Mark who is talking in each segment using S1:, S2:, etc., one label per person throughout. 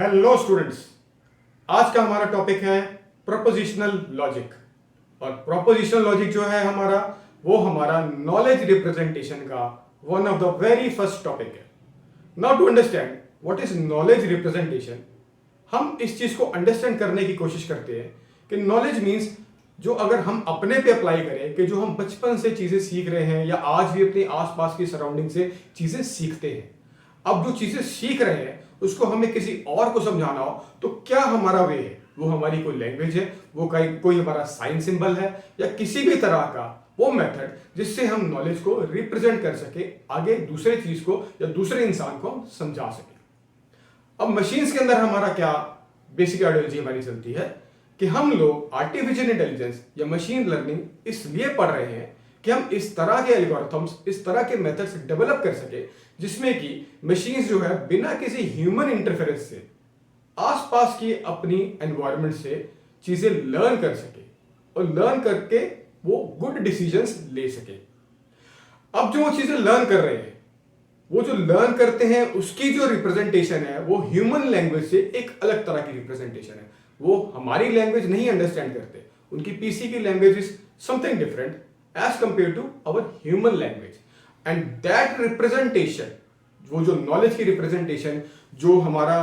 S1: Hello students. आज का हमारा टॉपिक है प्रोपोजिशनल लॉजिक। और प्रोपोजिशनल लॉजिक जो है वो हमारा नॉलेज रिप्रेजेंटेशन का one of the very first topic है। Now to understand what is knowledge representation, हम इस चीज को अंडरस्टैंड करने की कोशिश करते हैं कि नॉलेज मीन्स जो अगर हम अपने पे अप्लाई करें कि जो हम बचपन से चीजें सीख रहे हैं या आज भी अपने आसपास की सराउंडिंग से चीजें सीखते हैं, अब जो चीजें सीख रहे हैं उसको हमें किसी और को समझाना हो तो क्या हमारा वे है, वो हमारी कोई लैंग्वेज है, वो कोई हमारा साइन सिंबल है या किसी भी तरह का वो मेथड जिससे हम नॉलेज को रिप्रेजेंट कर सके, आगे दूसरे चीज को या दूसरे इंसान को समझा सके। अब मशीन्स के अंदर हमारा क्या बेसिक आइडियोलॉजी हमारी चलती है कि हम लोग आर्टिफिशियल इंटेलिजेंस या मशीन लर्निंग इसलिए पढ़ रहे हैं कि हम इस तरह के एल्गोरिथम्स, इस तरह के मेथड्स डेवलप कर सके जिसमें कि मशीन्स जो है बिना किसी ह्यूमन इंटरफेरेंस से आसपास की अपनी एनवायरनमेंट से चीजें लर्न कर सके और लर्न करके वो गुड डिसीजंस ले सके। अब जो वो चीजें लर्न कर रहे हैं, वो जो लर्न करते हैं उसकी जो रिप्रेजेंटेशन है वो ह्यूमन लैंग्वेज से एक अलग तरह की रिप्रेजेंटेशन है। वो हमारी लैंग्वेज नहीं अंडरस्टैंड करते, उनकी पीसी की language is something different as compare to our human language. And that representation, वो जो नॉलेज की रिप्रेजेंटेशन जो हमारा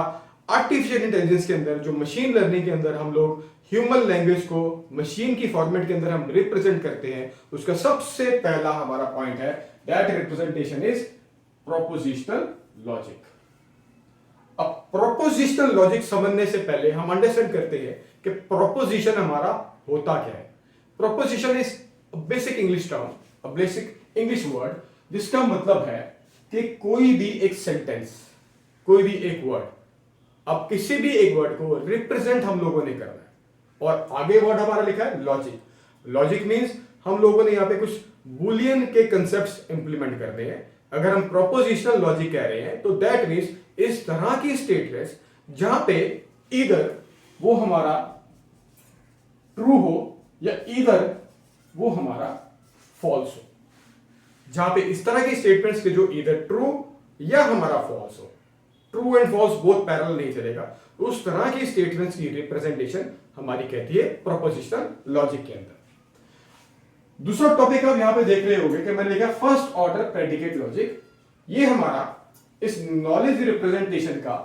S1: आर्टिफिशियल इंटेलिजेंस के अंदर, जो मशीन लर्निंग के अंदर हम लोग ह्यूमन लैंग्वेज को मशीन की फॉर्मेट के अंदर हम रिप्रेजेंट करते हैं, उसका सबसे पहला हमारा पॉइंट है that representation is propositional logic. अब प्रोपोजिशनल लॉजिक समझने से पहले हम अंडरस्टैंड करते हैं कि प्रोपोजिशन हमारा होता क्या है। Proposition is basic English term, a basic English word जिसका मतलब है कि कोई भी एक सेंटेंस, कोई भी एक वर्ड, अब किसी भी एक वर्ड को रिप्रेजेंट हम लोगों ने करना है। और आगे वर्ड हमारा लिखा है लॉजिक। लॉजिक मींस हम लोगों ने यहां पे कुछ बुलियन के कंसेप्ट्स इंप्लीमेंट करने हैं। अगर हम प्रोपोजिशनल लॉजिक कह रहे हैं तो दैट मींस इस तरह की स्टेटमेंट्स जहां पे इधर वो हमारा ट्रू हो या इधर वो हमारा फॉल्स हो, जहां पे इस तरह की स्टेटमेंट्स के जो इधर ट्रू या हमारा फॉल्स हो, true and false both parallel नहीं चलेगा, उस तरह की स्टेटमेंट्स की रिप्रेजेंटेशन हमारी कहती है प्रोपोजिशनल लॉजिक के अंदर। दूसरा टॉपिक आप यहां पे देख रहे होंगे कि मैंने लिखा फर्स्ट ऑर्डर प्रेडिकेट लॉजिक। ये हमारा इस नॉलेज रिप्रेजेंटेशन का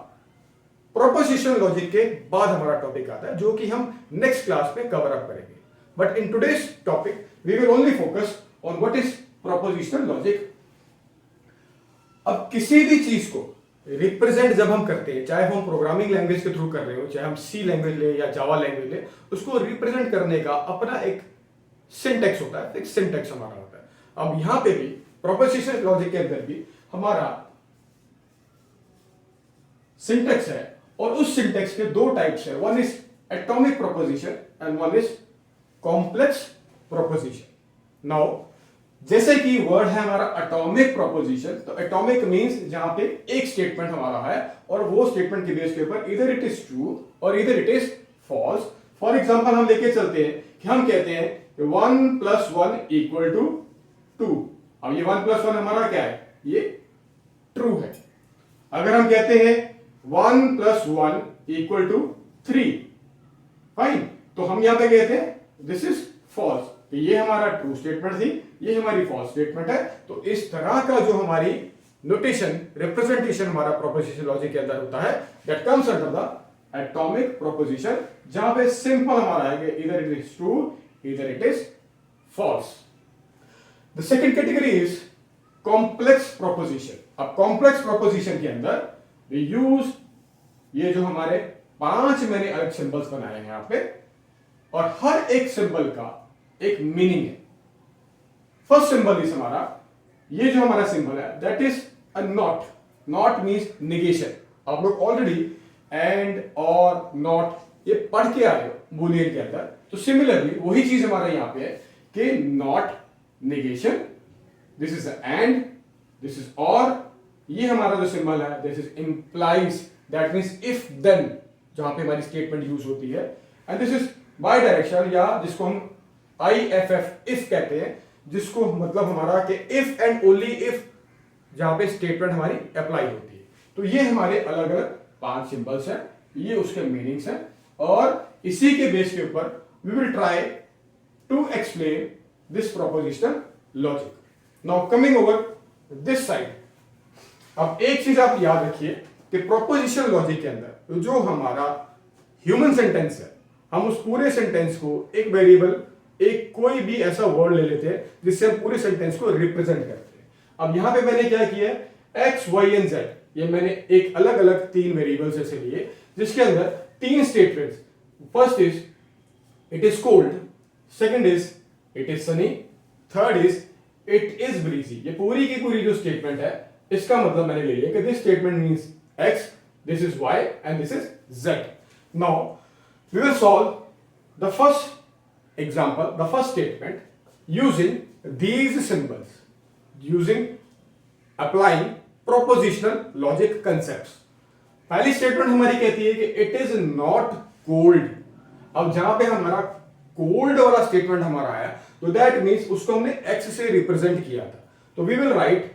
S1: प्रोपोजिशनल लॉजिक के बाद हमारा टॉपिक आता है, जो कि हम नेक्स्ट क्लास में कवर अप करेंगे। But in today's topic we will only focus on what is propositional logic. अब किसी भी चीज को रिप्रेजेंट जब हम करते हैं, चाहे हम प्रोग्रामिंग लैंग्वेज के थ्रू कर रहे हो, चाहे हम सी लैंग्वेज ले या जावा लैंग्वेज ले, उसको रिप्रेजेंट करने का अपना एक सिंटेक्स होता है, एक सिंटेक्स हमारा होता है। अब यहां पे भी प्रोपोजिशनल लॉजिक के अंदर भी हमारा सिंटेक्स है और उस सिंटेक्स के दो टाइप्स है, one is atomic proposition and one is complex proposition. Now जैसे कि वर्ड है हमारा एटॉमिक प्रोपोजिशन, तो एटॉमिक मींस जहां पे एक स्टेटमेंट हमारा है और वो स्टेटमेंट के बेस के ऊपर इधर इट इज ट्रू और इधर it is false. For example हम लेके चलते हैं कि हम कहते हैं 1 + 1 = 2। अब ये 1 + 1 हमारा क्या है, ये ट्रू है। अगर हम कहते हैं 1 + 1 = 3, फाइन, तो हम यहां पे कहते हैं दिस इज फॉल्स। तो ये हमारा ट्रू स्टेटमेंट थी, ये हमारी फॉल्स स्टेटमेंट है। तो इस तरह का जो हमारी नोटेशन, रिप्रेजेंटेशन हमारा प्रोपोजिशन लॉजिक के अंदर होता है, that comes under the atomic proposition, जहां पे सिंपल हमारा है कि इधर इट इज ट्रू, इधर it is false. The second category is complex proposition. अब कॉम्प्लेक्स प्रोपोजिशन के अंदर वी यूज ये जो हमारे 5 मैंने अलग सिंबल्स बनाए हैं यहां पे, और हर एक सिंबल का एक मीनिंग है। फर्स्ट सिंबल इज हमारा, ये जो हमारा सिंबल है that is a not. Not means negation. आप लोग ऑलरेडी एंड और नॉट ये पढ़ के आए हो बूलियन के अंदर, तो सिमिलरली वही चीज हमारा यहां पे है कि not, negation, this is and, this is or, ये हमारा जो सिंबल है this is implies, that means if then, जहां पे हमारी स्टेटमेंट यूज होती है, and this is bidirection, या जिसको हम IFF इफ कहते हैं, जिसको मतलब हमारा कि इफ एंड ओनली इफ, जहां पे स्टेटमेंट हमारी अप्लाई होती है। तो ये हमारे अलग अलग 5 सिंबल्स हैं ये उसके मीनिंग्स हैं और इसी के बेस के ऊपर we will try to explain this propositional logic. Now coming over this side, अब एक चीज आप याद रखिए कि प्रोपोजिशनल लॉजिक के अंदर जो हमारा ह्यूमन सेंटेंस है, हम उस पूरे सेंटेंस को एक वेरिएबल, एक कोई भी ऐसा वर्ड ले लेते हैं जिससे हम पूरे सेंटेंस को रिप्रेजेंट करते हैं. अब यहां पे मैंने क्या किया है, एक्स वाई एंड जेड, ये मैंने एक अलग अलग तीन वेरिएबल्स ऐसे लिए जिसके अंदर तीन statements. First is it is cold, second is it is Sunny, third is it is breezy. ये पूरी की पूरी जो स्टेटमेंट है इसका मतलब मैंने ले लिया कि this statement means x, this is y and this is z. Now we will solve the first example, the first statement using these symbols, using applying propositional logic concepts. पहली स्टेटमेंट हमारी कहती है कि इट इज नॉट कोल्ड. अब जहां पे हमारा cold वाला स्टेटमेंट हमारा आया तो दैट मींस उसको हमने x से रिप्रेजेंट किया था. तो we will write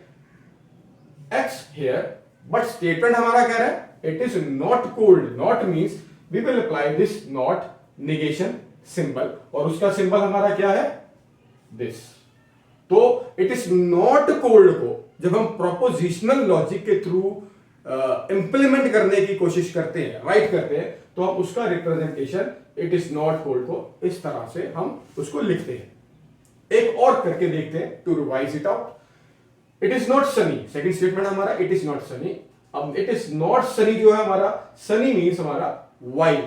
S1: x here, but statement हमारा कह रहा है it is not cold. Not means we will apply this not negation symbol और उसका सिंबल हमारा क्या है, दिस. तो इट इज नॉट कोल्ड को जब हम प्रोपोजिशनल लॉजिक के थ्रू इंप्लीमेंट करने की कोशिश करते हैं, राइट करते हैं, तो हम उसका representation it is not cold को इस तरह से हम उसको लिखते हैं. एक और करके देखते हैं to revise it out. It is not sunny, second statement हमारा इट इज नॉट सनी. अब इट इज नॉट सनी जो है हमारा, सनी मीन्स हमारा वाई,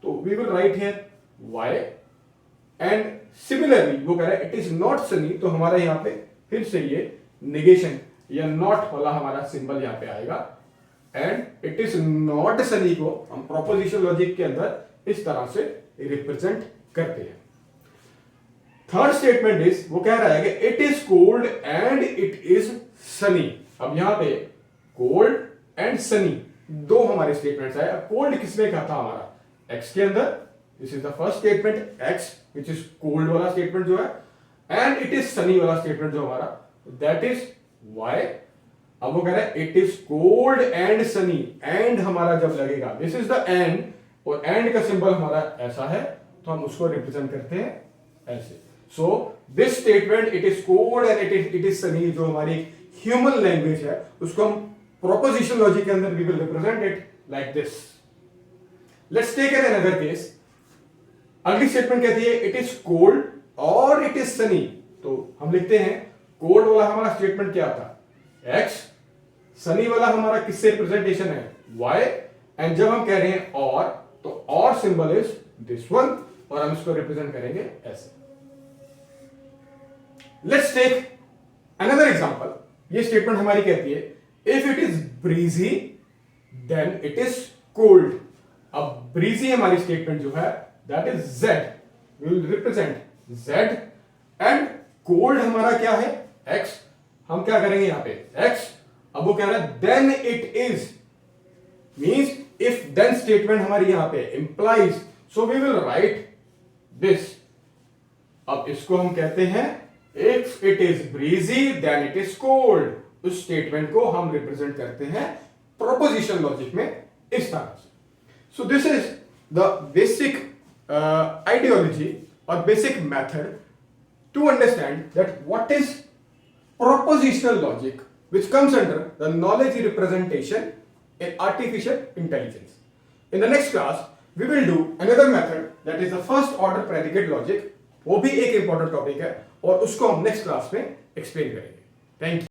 S1: तो we will write here y. And similarly वो कह रहा है इट इज नॉट सनी, तो हमारा यहां पे फिर से ये नेगेशन या नॉट वाला हमारा सिंबल यहां पे आएगा. And it is not Sunny को हम प्रोपोजिशन लॉजिक के अंदर इस तरह से रिप्रेजेंट करते हैं. थर्ड स्टेटमेंट इज वो कह रहा है कि it is cold and it is Sunny. अब यहां पे कोल्ड एंड सनी दो हमारे स्टेटमेंट्स आए. कोल्ड किसमें क्या था हमारा, एक्स के अंदर. This is the first statement x which is cold वाला स्टेटमेंट जो है, एंड इट इज सनी वाला स्टेटमेंट जो हमारा दैट इज वाई. अब वो कह रहा है it is cold and Sunny. And हमारा जब लगेगा दिस इज द एंड, और एंड का सिंबल हमारा ऐसा है तो हम उसको रिप्रेजेंट करते हैं ऐसे. So this statement it is cold and it is Sunny जो हमारी ह्यूमन लैंग्वेज है उसको हम प्रोपोजिशन लॉजिक के अंदर we will represent it like this. Let's take an another case. अगली स्टेटमेंट कहती है इट इज कोल्ड और इट इज सनी. तो हम लिखते हैं कोल्ड वाला हमारा स्टेटमेंट क्या था, x, सनी वाला हमारा किससे रिप्रेजेंटेशन है, y. एंड जब हम कह रहे हैं और, तो और सिंबल इज दिस वन और हम इसको रिप्रेजेंट करेंगे ऐसे. Let's take another example. ये स्टेटमेंट हमारी कहती है if it is breezy then it is cold. अब ब्रीजी हमारी स्टेटमेंट जो है that is z, we will represent z. And cold हमारा क्या है, x. हम क्या करेंगे यहां पे x. अब वो कह रहा है then it is, means if then statement हमारी यहां पे implies, so we will write this. अब इसको हम कहते हैं if it is breezy then it is cold. उस स्टेटमेंट को हम रिप्रेजेंट करते हैं प्रोपोजिशन लॉजिक में इस तरह से. So this is the basic ideology और basic method to understand that what is propositional logic, which comes under the knowledge representation in artificial intelligence. In the next class, we will do another method that is the first order predicate logic. वो भी एक important topic है और उसको हम next class में explain करेंगे. Thank you.